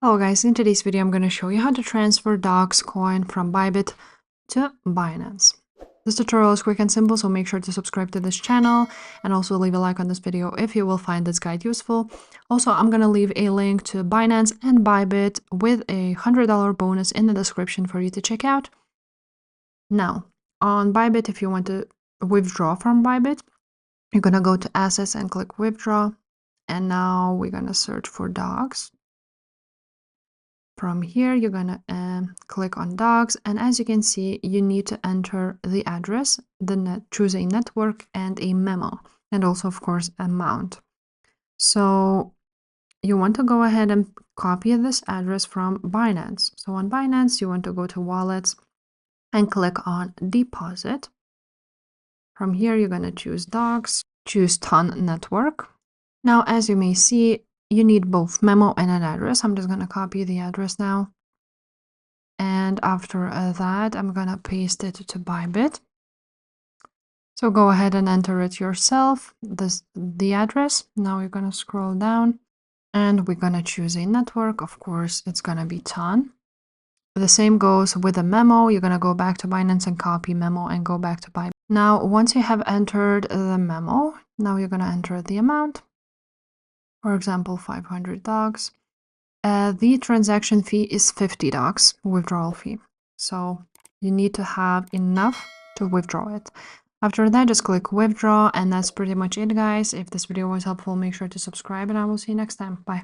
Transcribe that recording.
Hello guys, in today's video I'm going to show you how to transfer Dogs coin from Bybit to Binance. This tutorial is quick and simple, so make sure to subscribe to this channel and also leave a like on this video if you will find this guide useful. Also, I'm going to leave a link to Binance and Bybit with a $100 bonus in the description for you to check out. Now, on Bybit, if you want to withdraw from Bybit, you're going to go to Assets and click Withdraw. And now we're going to search for Dogs. From here, you're gonna click on Dogs, and as you can see, you need to enter the address, choose a network and a memo, and also, of course, amount. So you want to go ahead and copy this address from Binance. So on Binance, you want to go to Wallets and click on Deposit. From here, you're gonna choose Dogs, choose Ton Network. Now, as you may see, you need both memo and an address. I'm just going to copy the address now. And after that, I'm going to paste it to Bybit. So go ahead and enter it yourself, the address. Now you're going to scroll down and we're going to choose a network. Of course, it's going to be Ton. The same goes with a memo. You're going to go back to Binance and copy memo and go back to Bybit. Now, once you have entered the memo, now you're going to enter the amount. For example, 500 Dogs. The transaction fee is 50 Dogs, withdrawal fee. So you need to have enough to withdraw it. After that, just click withdraw, and that's pretty much it, guys. If this video was helpful, make sure to subscribe, and I will see you next time. Bye.